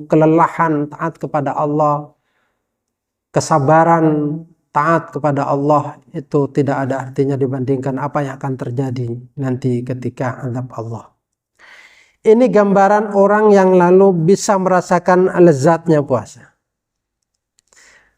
kelelahan taat kepada Allah, kesabaran taat kepada Allah itu tidak ada artinya dibandingkan apa yang akan terjadi nanti ketika azab Allah. Ini gambaran orang yang lalu bisa merasakan lezatnya puasa.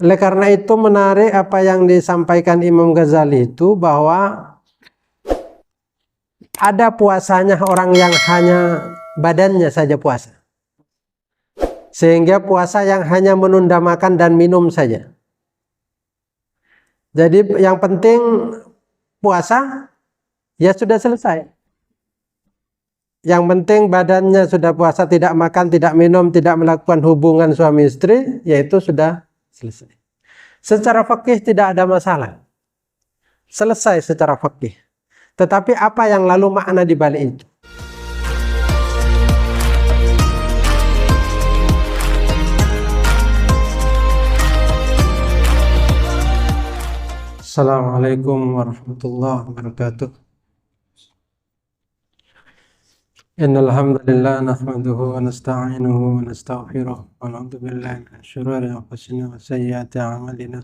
Oleh karena itu menarik apa yang disampaikan Imam Ghazali itu, bahwa ada puasanya orang yang hanya badannya saja puasa, sehingga puasa yang hanya menunda makan dan minum saja. Jadi yang penting puasa ya sudah selesai. Yang penting badannya sudah puasa, tidak makan, tidak minum, tidak melakukan hubungan suami istri, yaitu sudah selesai. Secara fikih tidak ada masalah, selesai secara fikih. Tetapi apa yang lalu makna di balik itu? Assalamualaikum warahmatullahi wabarakatuh. Innal hamdalillah nahmaduhu wa nasta'inuhu wa nastaghfiruh wa na'udzu billahi min shururi anfusina wa sayyiati a'malina.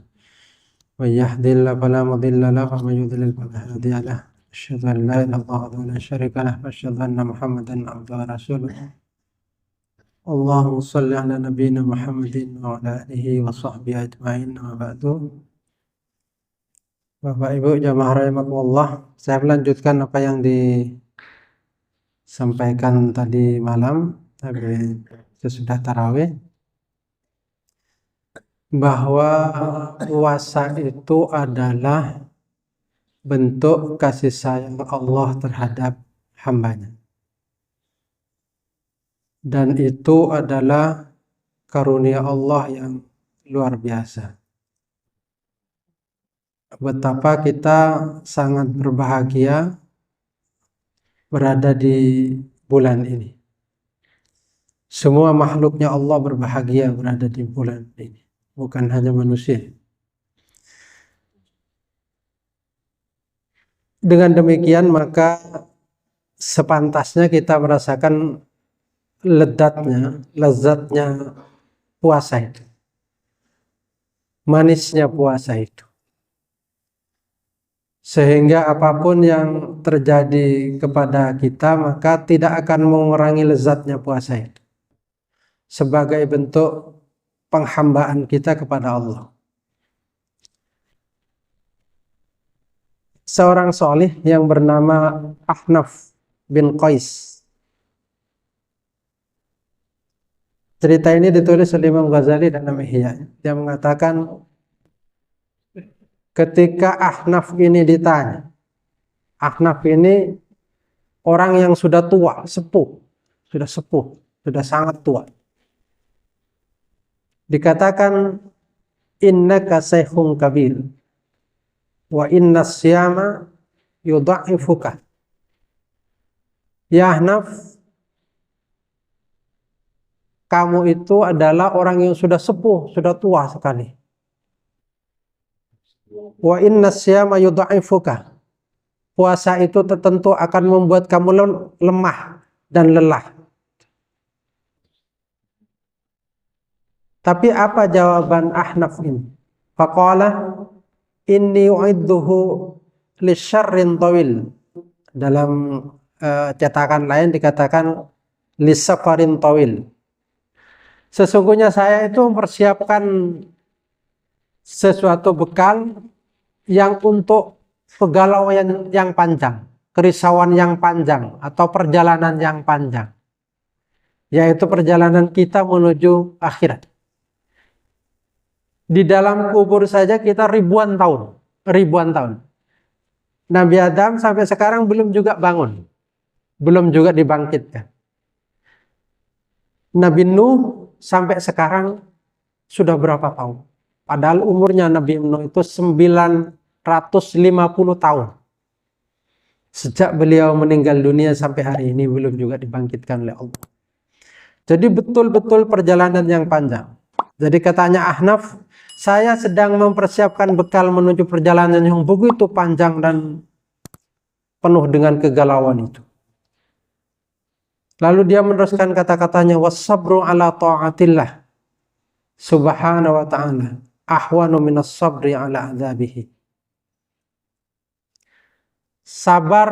May yahdihillahu fala mudilla lahu wa may yudlil fala hadiya lahu. Asyhadu an la ilaha illallah wa la syarika lahu wa asyhadu anna Muhammadan abduhu wa rasuluh. Allahumma shalli ala nabiyyina Muhammadin wa ala alihi wa sahbihi ajma'in wa ba'du. Bapak Ibu jamaah rahimakumullah, saya melanjutkan apa yang disampaikan tadi malam sesudah tarawih, bahwa puasa itu adalah bentuk kasih sayang Allah terhadap hambanya, dan itu adalah karunia Allah yang luar biasa. Betapa kita sangat berbahagia berada di bulan ini. Semua makhluknya Allah berbahagia berada di bulan ini, bukan hanya manusia. Dengan demikian maka sepantasnya kita merasakan lezatnya puasa itu, manisnya puasa itu. Sehingga apapun yang terjadi kepada kita maka tidak akan mengurangi lezatnya puasa itu, sebagai bentuk penghambaan kita kepada Allah. Seorang salih yang bernama Ahnaf bin Qais, cerita ini ditulis oleh Imam Ghazali dalam Ihya. Dia mengatakan, ketika Ahnaf ini ditanya, Ahnaf ini orang yang sudah tua, sudah sangat tua. Dikatakan, innaka saykhun kabir wa inna siyama yudha'ifuka. Ya Ahnaf, kamu itu adalah orang yang sudah sepuh, sudah tua sekali. Wa inna siyama yudha'ifuka. Puasa itu tentu akan membuat kamu lemah dan lelah. Tapi apa jawaban Ahnaf ini? Faqala inni u'idduhu lisyarrin tawil. Dalam cetakan lain dikatakan lisafarin tawil. Sesungguhnya saya itu mempersiapkan sesuatu bekal yang untuk kegalauan yang panjang, kerisauan yang panjang, atau perjalanan yang panjang, yaitu perjalanan kita menuju akhirat. Di dalam kubur saja kita ribuan tahun. Nabi Adam sampai sekarang belum juga bangun, belum juga dibangkitkan. Nabi Nuh sampai sekarang sudah berapa tahun? Padahal umurnya Nabi Nuh itu 950 tahun. Sejak beliau meninggal dunia sampai hari ini belum juga dibangkitkan oleh Allah. Jadi betul-betul perjalanan yang panjang. Jadi katanya Ahnaf, saya sedang mempersiapkan bekal menuju perjalanan yang begitu panjang dan penuh dengan kegalauan itu. Lalu dia meneruskan kata-katanya, was-sabru ala ta'atillah subhanahu wa ta'ala ahwanu minas sabri ala adzabihi. Sabar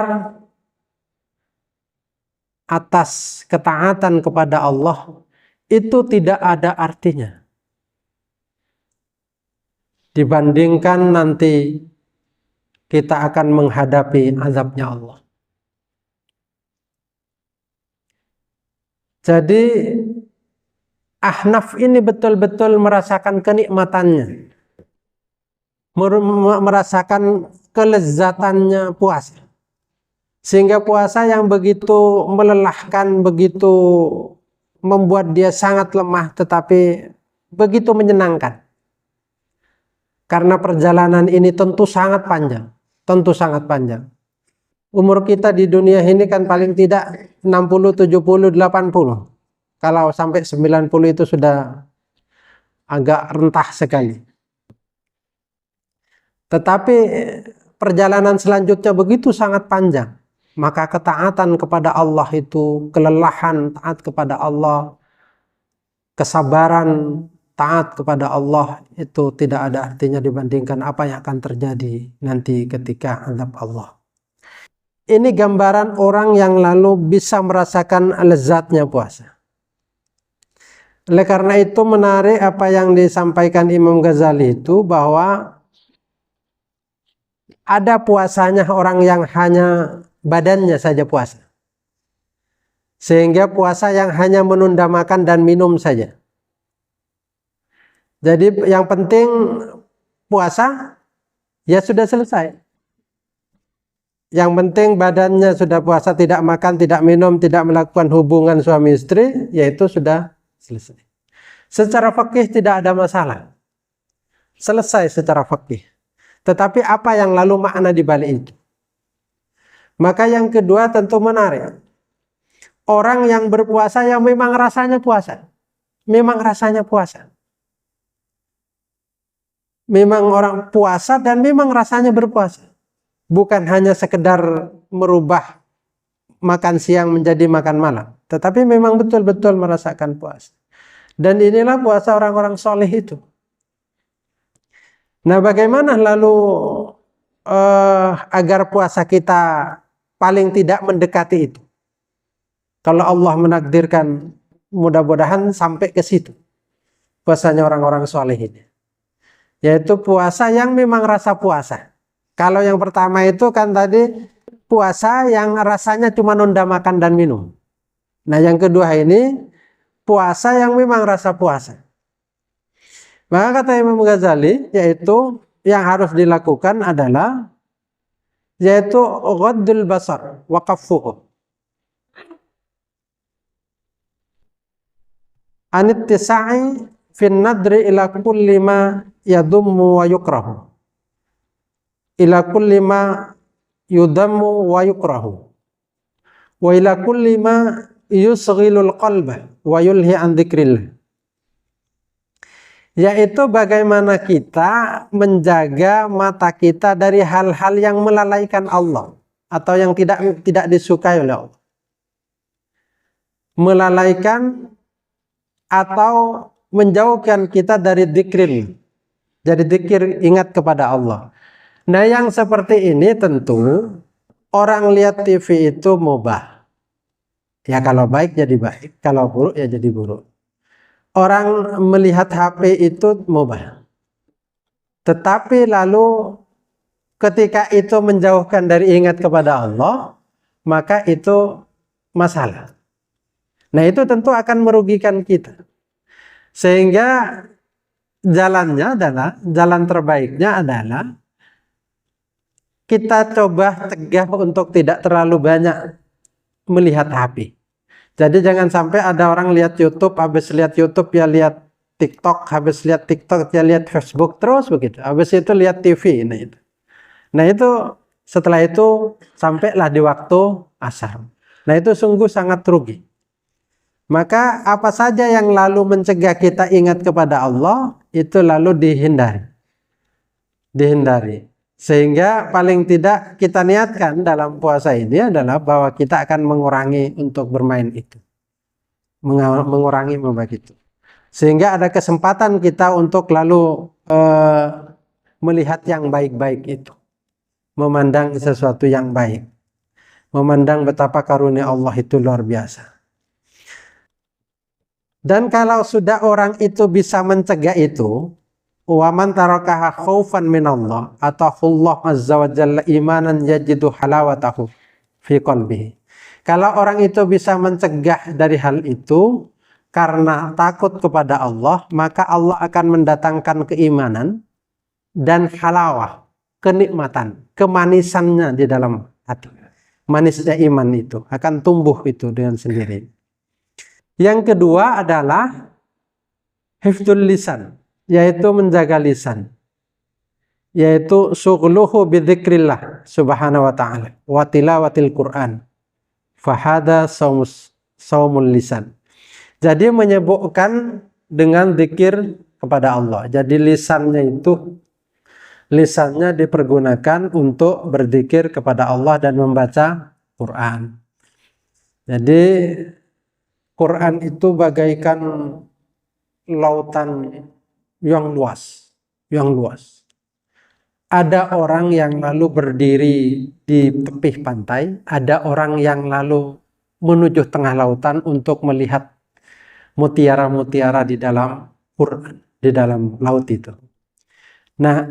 atas ketaatan kepada Allah itu tidak ada artinya dibandingkan nanti kita akan menghadapi azabnya Allah. Jadi Ahnaf ini betul-betul merasakan kenikmatannya, merasakan kelezatannya puasa. Sehingga puasa yang begitu melelahkan, begitu membuat dia sangat lemah, tetapi begitu menyenangkan. Karena perjalanan ini tentu sangat panjang, tentu sangat panjang. Umur kita di dunia ini kan paling tidak 60, 70, 80. Kalau sampai 90 itu sudah agak rentah sekali. Tetapi perjalanan selanjutnya begitu sangat panjang. Maka ketaatan kepada Allah itu, kelelahan taat kepada Allah, kesabaran taat kepada Allah itu tidak ada artinya dibandingkan apa yang akan terjadi nanti ketika azab Allah. Ini gambaran orang yang lalu bisa merasakan lezatnya puasa. Oleh karena itu menarik apa yang disampaikan Imam Ghazali itu, bahwa ada puasanya orang yang hanya badannya saja puasa, sehingga puasa yang hanya menunda makan dan minum saja. Jadi yang penting puasa ya sudah selesai. Yang penting badannya sudah puasa, tidak makan, tidak minum, tidak melakukan hubungan suami istri, yaitu sudah selesai. Secara fikih tidak ada masalah, selesai secara fikih. Tetapi apa yang lalu makna di balik itu? Maka yang kedua tentu menarik. Orang yang berpuasa yang memang rasanya puasa. Memang rasanya puasa. Memang orang puasa dan memang rasanya berpuasa. Bukan hanya sekedar merubah makan siang menjadi makan malam. Tetapi memang betul-betul merasakan puasa. Dan inilah puasa orang-orang soleh itu. Nah, bagaimana lalu agar puasa kita paling tidak mendekati itu? Kalau Allah menakdirkan, mudah-mudahan sampai ke situ puasanya orang-orang soleh ini, yaitu puasa yang memang rasa puasa. Kalau yang pertama itu kan tadi puasa yang rasanya cuma nunda makan dan minum. Nah, yang kedua ini puasa yang memang rasa puasa. Maka kata Imam Ghazali, yaitu yang harus dilakukan adalah yaitu ghaddul basar wa kaffuhu anittisa'i fin nadri ila kulli ma yadummu wa yukrahu ila kulli ma yudammu wa yukrahu wa ila kulli ma yusghilul qalba wa yulhi an dzikrillah, yaitu bagaimana kita menjaga mata kita dari hal-hal yang melalaikan Allah atau yang tidak disukai oleh Allah. Melalaikan atau menjauhkan kita dari dzikir. Jadi dzikir, ingat kepada Allah. Nah, yang seperti ini tentu orang lihat TV itu mubah. Ya kalau baik jadi baik, kalau buruk ya jadi buruk. Orang melihat HP itu mubah. Tetapi lalu ketika itu menjauhkan dari ingat kepada Allah, maka itu masalah. Nah, itu tentu akan merugikan kita. Sehingga jalannya adalah, jalan terbaiknya adalah kita coba tegah untuk tidak terlalu banyak melihat HP. Jadi jangan sampai ada orang lihat YouTube, habis lihat YouTube ya lihat TikTok, habis lihat TikTok ya lihat Facebook, terus begitu. Habis itu lihat TV. Nah itu setelah itu sampailah di waktu asar. Nah itu sungguh sangat rugi. Maka apa saja yang lalu mencegah kita ingat kepada Allah, itu lalu dihindari. Sehingga paling tidak kita niatkan dalam puasa ini adalah bahwa kita akan mengurangi untuk bermain itu. Mengurangi membagi itu. Sehingga ada kesempatan kita untuk lalu melihat yang baik-baik itu. Memandang sesuatu yang baik. Memandang betapa karunia Allah itu luar biasa. Dan kalau sudah orang itu bisa mencegah itu, wa man tarakaha khaufan minallah atahullah azza wa jalla imanan yajidu halawatahu fi qalbihi. Kalau orang itu bisa mencegah dari hal itu karena takut kepada Allah, maka Allah akan mendatangkan keimanan dan halawah, kenikmatan, kemanisannya di dalam hati. Manisnya iman itu akan tumbuh itu dengan sendiri. Yang kedua adalah hifdzul lisan, yaitu menjaga lisan, yaitu syughluhu bidzikrillah subhanahu wa ta'ala wa tilawatil Qur'an fahada saumul lisan. Jadi menyebutkan dengan zikir kepada Allah. Jadi lisannya dipergunakan untuk berzikir kepada Allah dan membaca Quran. Jadi Quran itu bagaikan lautan yang luas. Ada orang yang lalu berdiri di tepi pantai, ada orang yang lalu menuju tengah lautan untuk melihat mutiara-mutiara di dalam Quran, di dalam laut itu. Nah,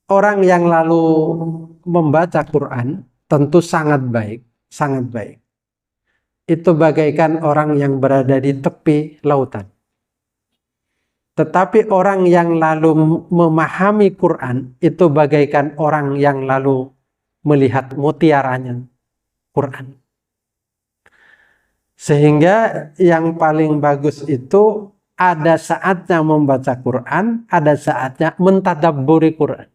orang yang lalu membaca Quran tentu sangat baik, sangat baik. Itu bagaikan orang yang berada di tepi lautan. Tetapi orang yang lalu memahami Quran itu bagaikan orang yang lalu melihat mutiaranya Quran. Sehingga yang paling bagus itu ada saatnya membaca Quran, ada saatnya mentadabburi Quran.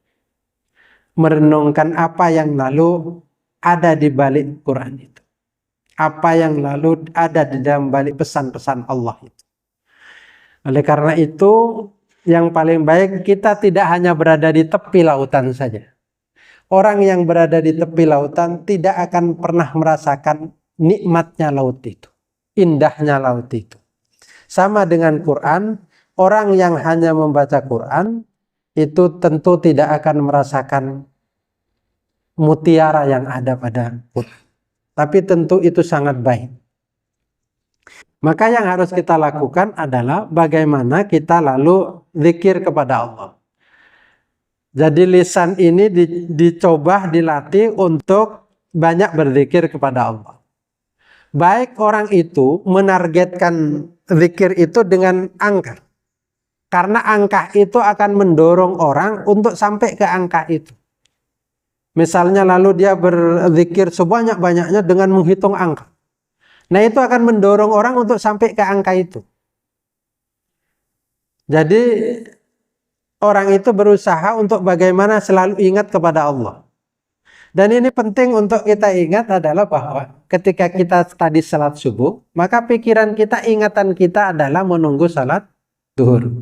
Merenungkan apa yang lalu ada di balik Quran itu. Apa yang lalu ada di dalam balik pesan-pesan Allah itu. Oleh karena itu, yang paling baik kita tidak hanya berada di tepi lautan saja. Orang yang berada di tepi lautan tidak akan pernah merasakan nikmatnya laut itu, indahnya laut itu. Sama dengan Quran, orang yang hanya membaca Quran itu tentu tidak akan merasakan mutiara yang ada pada Quran. Tapi tentu itu sangat baik. Maka yang harus kita lakukan adalah bagaimana kita lalu zikir kepada Allah. Jadi lisan ini dicoba, dilatih untuk banyak berzikir kepada Allah. Baik orang itu menargetkan zikir itu dengan angka. Karena angka itu akan mendorong orang untuk sampai ke angka itu. Misalnya lalu dia berzikir sebanyak-banyaknya dengan menghitung angka. Nah itu akan mendorong orang untuk sampai ke angka itu. Jadi orang itu berusaha untuk bagaimana selalu ingat kepada Allah. Dan ini penting untuk kita ingat adalah bahwa ketika kita tadi salat subuh, maka pikiran kita, ingatan kita adalah menunggu salat duhur.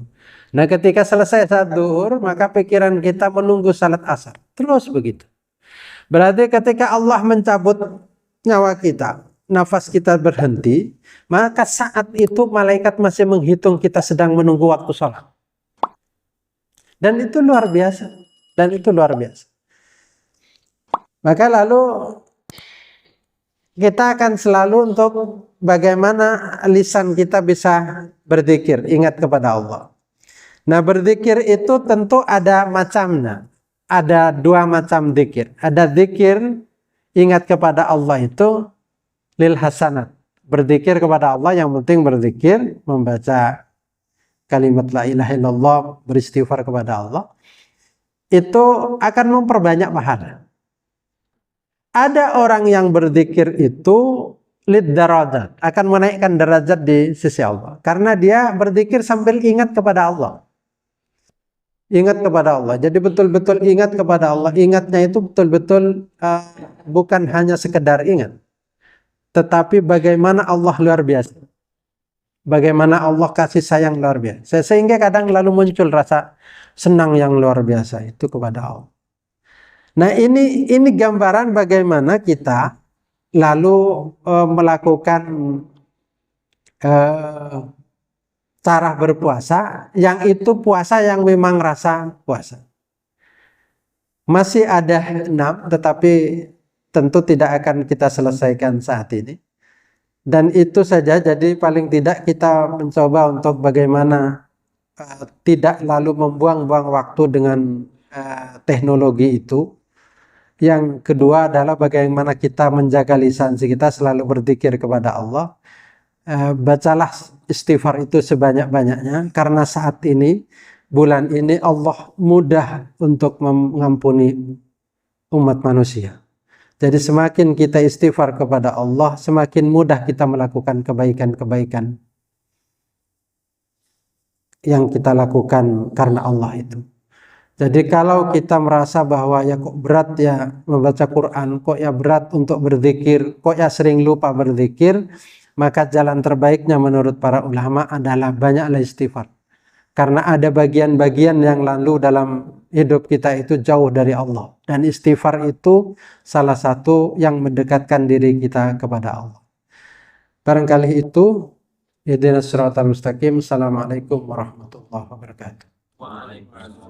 Nah ketika selesai salat duhur, maka pikiran kita menunggu salat asar. Terus begitu. Berarti ketika Allah mencabut nyawa kita, nafas kita berhenti, maka saat itu malaikat masih menghitung kita sedang menunggu waktu sholat. Dan itu luar biasa. Maka lalu kita akan selalu untuk bagaimana lisan kita bisa berzikir, ingat kepada Allah. Nah berzikir itu tentu ada macamnya. Ada dua macam zikir. Ada zikir ingat kepada Allah itu lil hasanat, berzikir kepada Allah, yang penting berzikir, membaca kalimat la ilaha illallah, beristighfar kepada Allah, itu akan memperbanyak pahala. Ada orang yang berzikir itu lid darajat, akan menaikkan derajat di sisi Allah, karena dia berzikir sambil ingat kepada Allah. Ingat kepada Allah, jadi betul-betul ingat kepada Allah. Ingatnya itu betul-betul bukan hanya sekedar ingat, tetapi bagaimana Allah luar biasa. Bagaimana Allah kasih sayang luar biasa. Sehingga kadang lalu muncul rasa senang yang luar biasa itu kepada Allah. Nah, ini gambaran bagaimana kita lalu melakukan cara berpuasa yang itu puasa yang memang rasa puasa. Masih ada 6, tetapi tentu tidak akan kita selesaikan saat ini. Dan itu saja, jadi paling tidak kita mencoba untuk bagaimana tidak lalu membuang-buang waktu dengan teknologi itu. Yang kedua adalah bagaimana kita menjaga lisansi kita selalu berzikir kepada Allah. Bacalah istighfar itu sebanyak-banyaknya, karena saat ini, bulan ini Allah mudah untuk mengampuni umat manusia. Jadi semakin kita istighfar kepada Allah, semakin mudah kita melakukan kebaikan-kebaikan yang kita lakukan karena Allah itu. Jadi kalau kita merasa bahwa ya kok berat ya membaca Quran, kok ya berat untuk berzikir, kok ya sering lupa berzikir, maka jalan terbaiknya menurut para ulama adalah banyaklah istighfar. Karena ada bagian-bagian yang lalu dalam hidup kita itu jauh dari Allah. Dan istighfar itu salah satu yang mendekatkan diri kita kepada Allah. Barangkali itu. Ihdinas siratal mustaqim. Assalamualaikum warahmatullahi wabarakatuh. Waalaikumsalam.